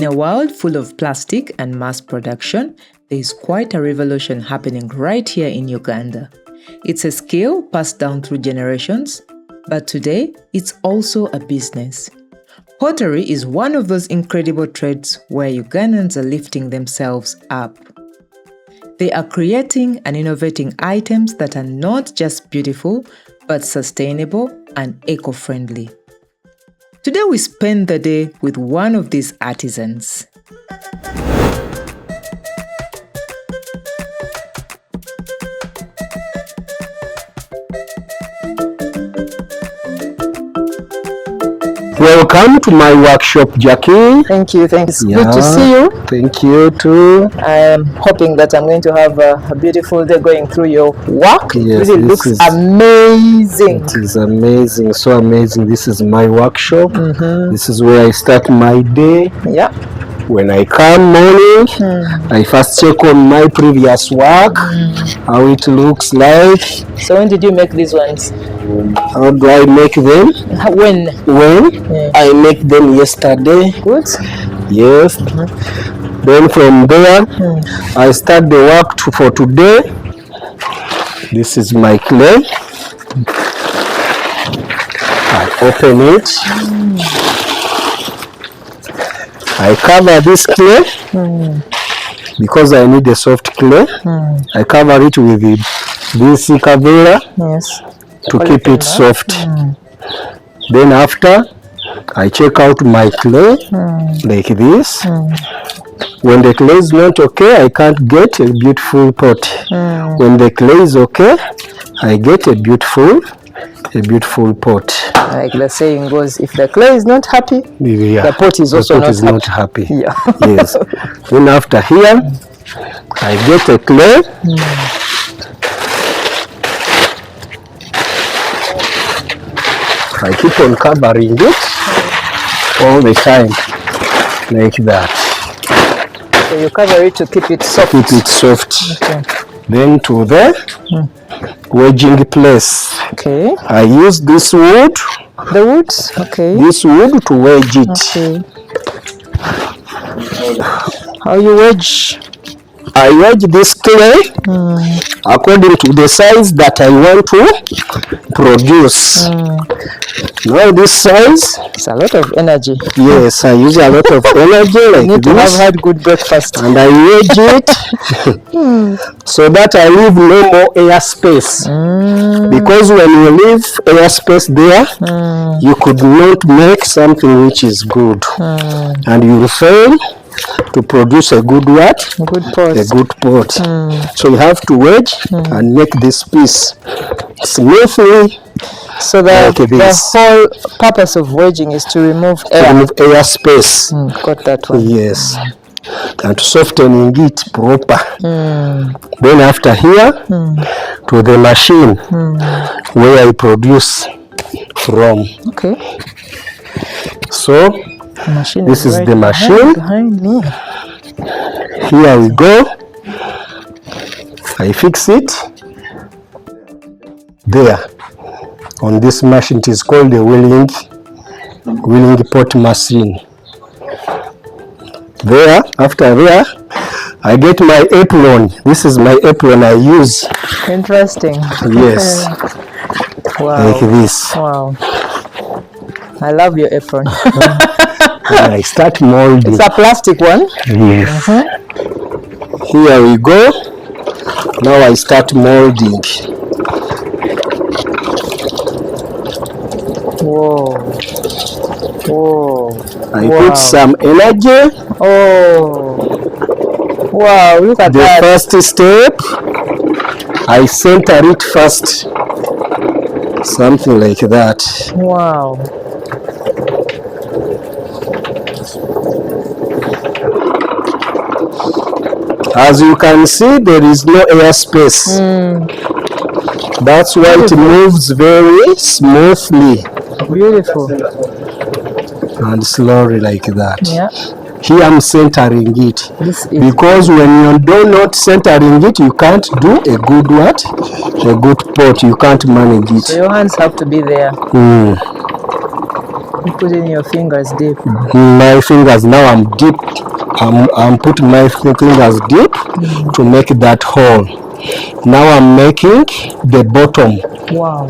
In a world full of plastic and mass production, there is quite a revolution happening right here in Uganda. It's a skill passed down through generations, but today it's also a business. Pottery is one of those incredible trades where Ugandans are lifting themselves up. They are creating and innovating items that are not just beautiful, but sustainable and eco-friendly. Today we spend the day with one of these artisans. Welcome to my workshop, Jackie. Thank you. It's good to see you. Thank you too. I'm hoping that I'm going to have a beautiful day going through your work. Yes, it really looks amazing. It is amazing, so amazing. This is my workshop. This is where I start my day. Yeah. When I come morning, I first check on my previous work, how it looks like. So when did you make these ones? How do I make them? When? I make them yesterday. Good. Yes. Then from there, I start the work for today. This is my clay. I open it. I cover this clay because I need a soft clay. I cover it with this cover to keep it soft. Then after, I check out my clay like this. When the clay is not okay, I can't get a beautiful pot. When the clay is okay, I get a beautiful pot. Like the saying goes, if the clay is not happy, the pot is also not happy. Yeah. Yes. Then after here, I get a clay. I keep on covering it all the time, like that. So you cover it to keep it soft. Keep it soft. Okay. Then to the wedging place. Okay. I use this wood. The woods? Okay. This wood to wedge it. Okay. How you wedge? I wedge this clay according to the size that I want to produce. Now this size, it's a lot of energy. Yes, I use a lot of energy like you need this. To have had good breakfast. And I wedge it so that I leave no more air space. Because when you leave air space there, you could not make something which is good. And you will fail to produce a good what? Good pot. A good pot. So you have to wedge and make this piece smoothly. So the whole purpose of wedging is to remove air. To remove air space. Got that one. Yes. And to softening it proper. Then after here, to the machine where I produce from. Okay. So this is the machine. Behind me. Here we go. I fix it. There. On this machine, it is called the wheeling pot machine. There, after there, I get my apron. This is my apron I use. Interesting. Yes. Wow. Like this. Wow. I love your apron. I start molding. It's a plastic one. Yes. Here we go. Now I start molding. Whoa. I put some energy. Oh. Wow, look at that. The first step, I center it first. Something like that. Wow. As you can see, there is no air space. That's why it moves very smoothly. Beautiful. And slowly like that. Yeah. Here I'm centering it. Because when you do not centering it, you can't do a good what? A good pot. You can't manage it. So your hands have to be there. You put in your fingers deep. My fingers now I'm deep. I'm putting my fingers deep to make that hole. Now I'm making the bottom. Wow.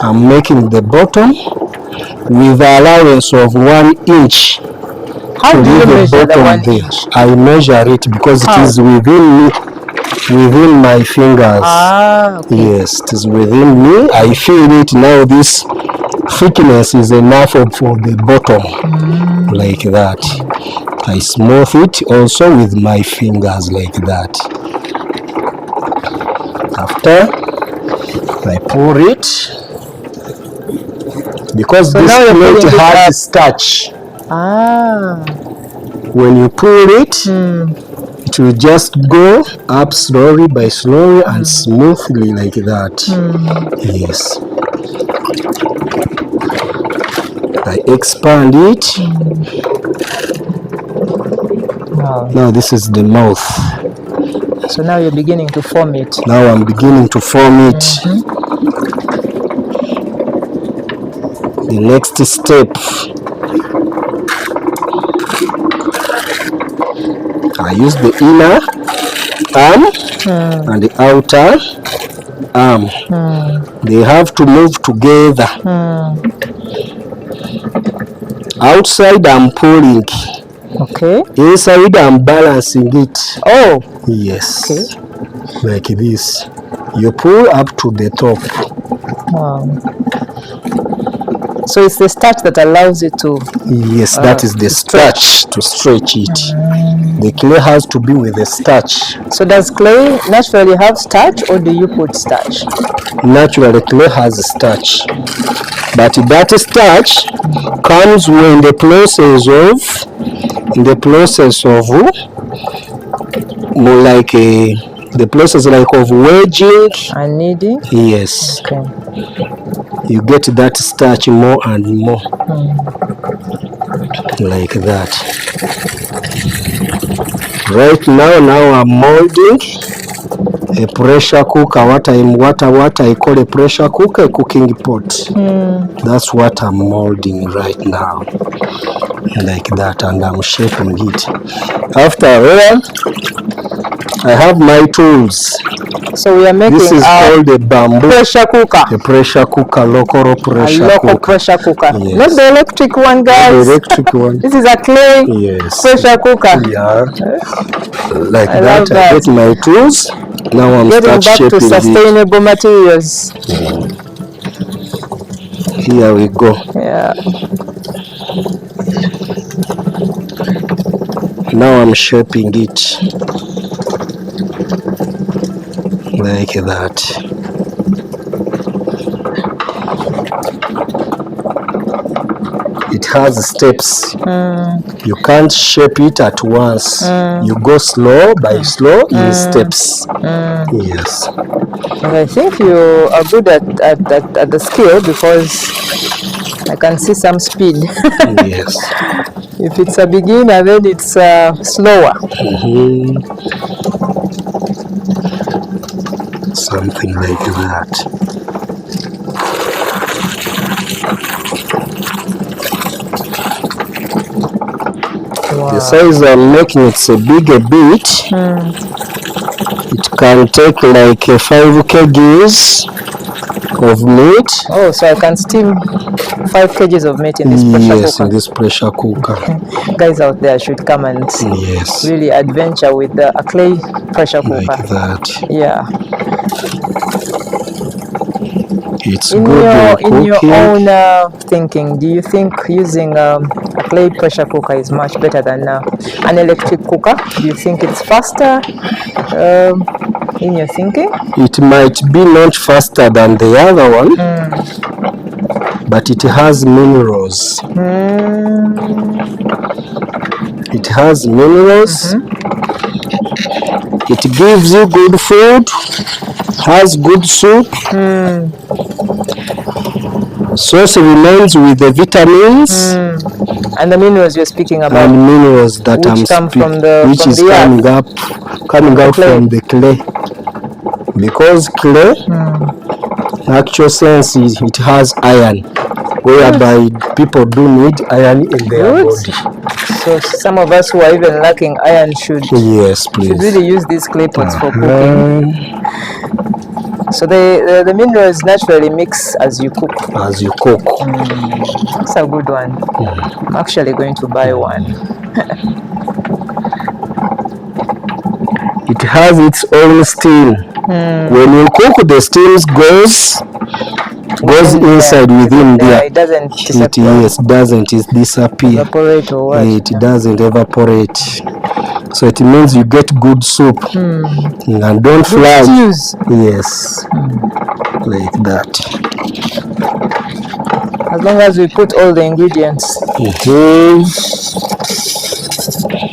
I'm making the bottom with the allowance of 1 inch. How do you measure the 1 inch? I measure it because it is within my fingers. Okay. Yes, it is within me. I feel it now. This thickness is enough for the bottom, like that. I smooth it also with my fingers like that. After I pour it, because this plate has starch. When you pour it, it will just go up slowly by slowly and smoothly like that. Yes. I expand it. Wow. Now this is the mouth. So now you're beginning to form it. Now I'm beginning to form it. The next step, I use the inner arm and the outer arm. They have to move together. Outside I'm pulling. Okay. Inside I'm balancing it. Oh. Yes. Okay. Like this. You pull up to the top. Wow. So it's the starch that allows it to... Yes, that is the starch to stretch it. The clay has to be with the starch. So does clay naturally have starch, or do you put starch? Naturally, clay has starch. But that starch comes when the process of more like the process like of wedging and kneading. Yes. Okay. You get that starch more and more, like that. Right now I'm molding a pressure cooker. What I call a pressure cooker, a cooking pot. That's what I'm molding right now, like that, and I'm shaping it. After all, I have my tools. So we are making this is called a bamboo pressure cooker. A pressure cooker, local pressure cooker. Pressure cooker. Yes. Not the electric one, guys. Not the electric one. This is a clay pressure cooker. Yeah. Like that. I get my tools. Now I'm getting back to sustainable materials. Here we go. Yeah. Now I'm shaping it like that. It has steps. You can't shape it at once. You go slow by slow in steps. Yes. And I think you are good at the skill, because I can see some speed. Yes. If it's a beginner, then it's slower. Something like that. Wow. The size I'm making, it's a bigger bit. It can take like 5 kgs of meat. Oh, so I can steam 5 kgs of meat in this pressure cooker? Yes, in this pressure cooker. Guys out there should come and really adventure with a clay pressure cooker. Like that. Yeah. It's in good in your own thinking, do you think using a clay pressure cooker is much better than an electric cooker? Do you think it's faster in your thinking? It might be not faster than the other one, but it has minerals. It has minerals. It gives you good food, has good soup. Sauce remains with the vitamins and the minerals you're speaking about. And minerals that which come from the coming out from the clay. Because clay, in actual sense, it has iron. whereby people do need iron in their body. So some of us who are even lacking iron should really use these clay pots for cooking. So the minerals naturally mix as you cook. As you cook. That's a good one. I'm actually going to buy one. It has its own steam. When you cook, the steam goes inside within there. It doesn't disappear. It doesn't disappear. Evaporate or what? It doesn't evaporate. So it means you get good soup. And don't flag. Stews. Yes. Like that. As long as we put all the ingredients.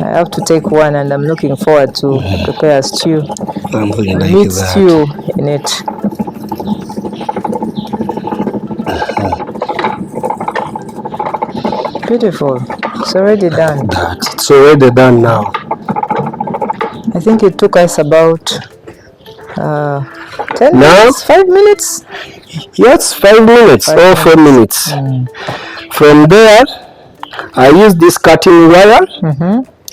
I have to take one, and I'm looking forward to prepare a stew. Something like meat that. Stew in it. Beautiful. It's already done. It's already done now. I think it took us about 10 minutes, 5 minutes? Yes, 5 minutes or 4 minutes. From there, I use this cutting wire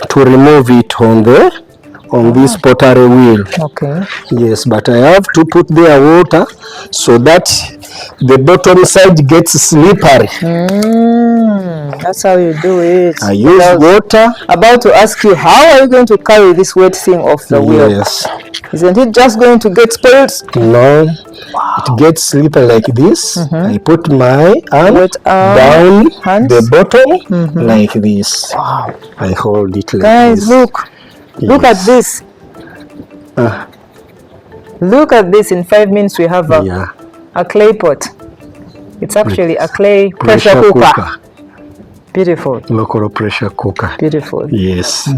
to remove it on this pottery wheel. Okay. Yes, but I have to put there water so that the bottom side gets slippery. That's how you do it. I use water. About to ask you, how are you going to carry this wet thing off the wheel? Yes. Isn't it just going to get spilled? No. Wow. It gets slippery like this. I put my arm down the bottom like this. Wow. I hold it like Guys, this. look. Look at this. Look at this. In 5 minutes we have a clay pot. It's actually a clay pressure cooker. Beautiful. Local pressure cooker. Beautiful. Yes.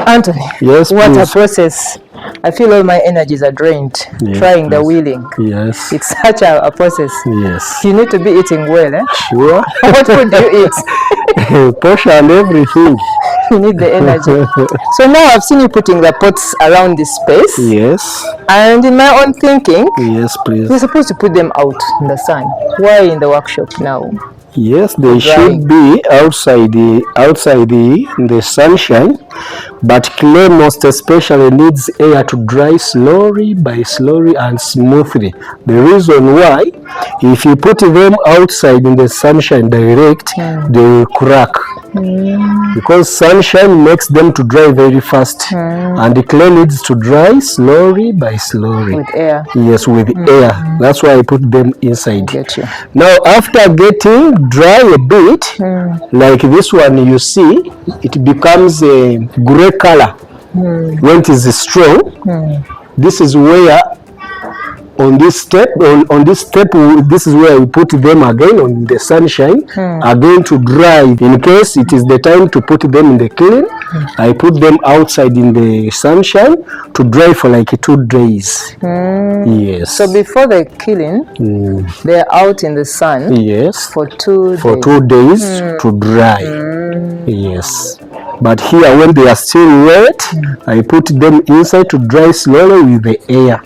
Anthony, yes, what please. a process. I feel all my energies are drained trying the wheeling. Yes. It's such a process. Yes. You need to be eating well, eh? Sure. What food do you eat? Portion and everything. You need the energy. So now I've seen you putting the pots around this space. Yes. And in my own thinking, yes, please. You're supposed to put them out in the sun. Why in the workshop now? Yes, they should be outside the sunshine, but clay most especially needs air to dry slowly and smoothly. The reason why, if you put them outside in the sunshine direct, they will crack. Because sunshine makes them to dry very fast, and the clay needs to dry slowly. With air. Yes, with air. That's why I put them inside. Get you. Now after getting dry a bit, like this one you see, it becomes a gray color when it is strong. This is where on this step, this is where we put them again on the sunshine, again to dry. In case it is the time to put them in the kiln, I put them outside in the sunshine to dry for like 2 days. Yes. So before the kiln, they're out in the sun. Yes. For 2 days. For 2 days to dry. Yes. But here, when they are still wet, I put them inside to dry slowly with the air,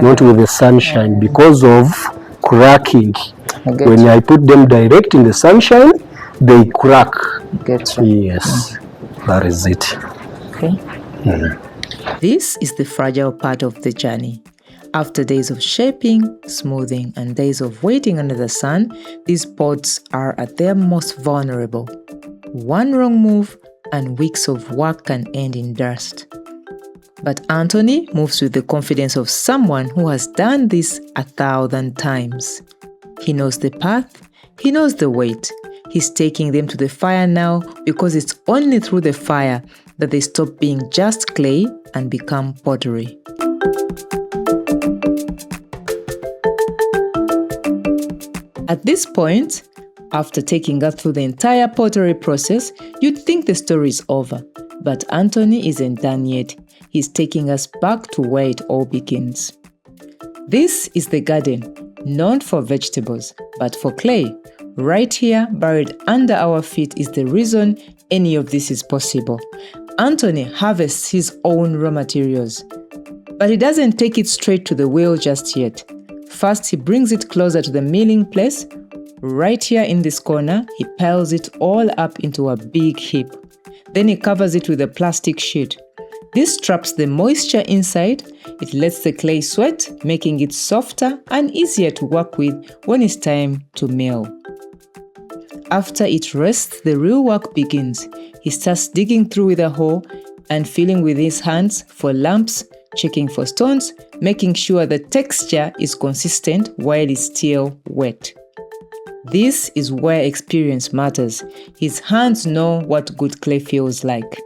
not with the sunshine, because of cracking. When I put them direct in the sunshine, they crack. Yes, that is it. Okay. This is the fragile part of the journey. After days of shaping, smoothing, and days of waiting under the sun, these pots are at their most vulnerable. One wrong move and weeks of work can end in dust. But Anthony moves with the confidence of someone who has done this 1,000 times. He knows the path, he knows the weight, He's taking them to the fire now because it's only through the fire that they stop being just clay and become pottery. At this point, after taking us through the entire pottery process, you'd think the story is over. But Anthony isn't done yet. He's taking us back to where it all begins. This is the garden, not for vegetables, but for clay. Right here, buried under our feet, is the reason any of this is possible. Anthony harvests his own raw materials, but he doesn't take it straight to the wheel just yet. First, he brings it closer to the milling place. Right here in this corner, he piles it all up into a big heap. Then he covers it with a plastic sheet. This traps the moisture inside. It lets the clay sweat, making it softer and easier to work with when it's time to mill. After it rests, the real work begins. He starts digging through with a hoe and feeling with his hands for lumps, checking for stones, making sure the texture is consistent while it's still wet. This is where experience matters. His hands know what good clay feels like.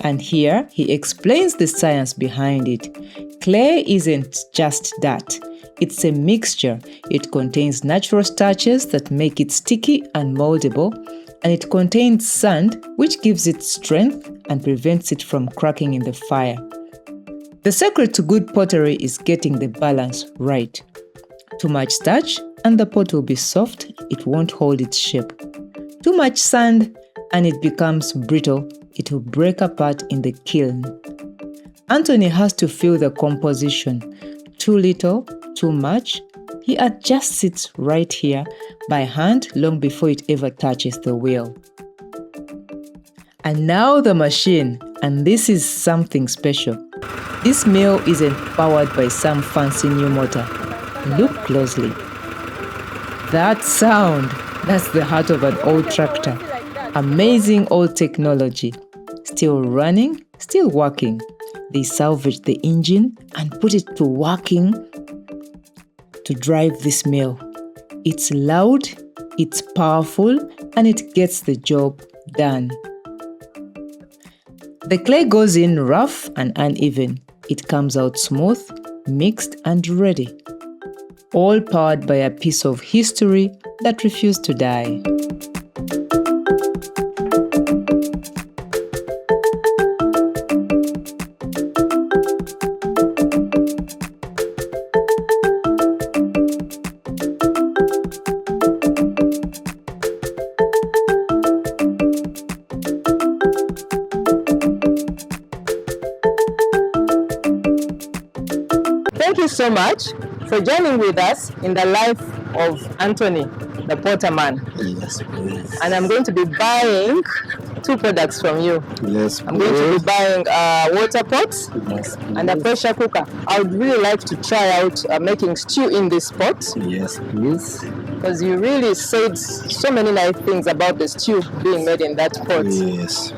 And here he explains the science behind it. Clay isn't just that. It's a mixture. It contains natural starches that make it sticky and moldable, and it contains sand, which gives it strength and prevents it from cracking in the fire. The secret to good pottery is getting the balance right. Too much starch and the pot will be soft, it won't hold its shape. Too much sand and it becomes brittle, it will break apart in the kiln. Anthony has to feel the composition. Too little, too much. He adjusts it right here by hand long before it ever touches the wheel. And now the machine, and this is something special. This mill isn't powered by some fancy new motor. Look closely. That sound, that's the heart of an old tractor. Amazing old technology. Still running, still working. They salvaged the engine and put it to working to drive this mill. It's loud, it's powerful, and it gets the job done. The clay goes in rough and uneven. It comes out smooth, mixed, and ready. All powered by a piece of history that refused to die. Thank you so much for joining with us in the life of Anthony, the Potterman. Yes, please. And I'm going to be buying 2 products from you. Yes, I'm going to be buying a water pot yes, and a pressure cooker. I would really like to try out making stew in this pot, yes, please. because you really said so many nice things about the stew being made in that pot. Yes.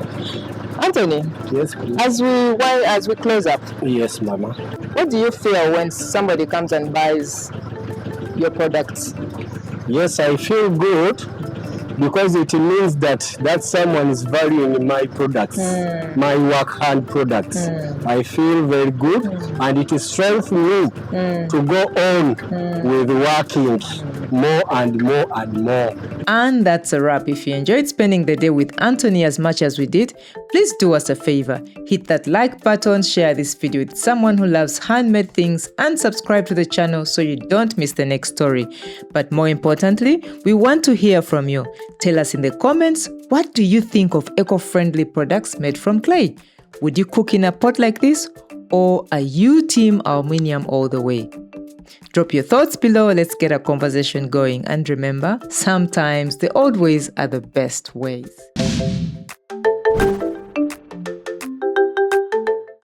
Anthony, Yes, please. as we close up, Yes, Mama. what do you feel when somebody comes and buys your products? Yes, I feel good because it means that someone is valuing my products, my work hand products. I feel very good, and it strengthens me to go on with working more and more and more. And that's a wrap. If you enjoyed spending the day with Anthony as much as we did, please do us a favor. Hit that like button, share this video with someone who loves handmade things, and subscribe to the channel so you don't miss the next story. But more importantly, we want to hear from you. Tell us in the comments, what do you think of eco-friendly products made from clay? Would you cook in a pot like this? Or are you team aluminium all the way? Drop your thoughts below, let's get a conversation going. And remember, sometimes the old ways are the best ways.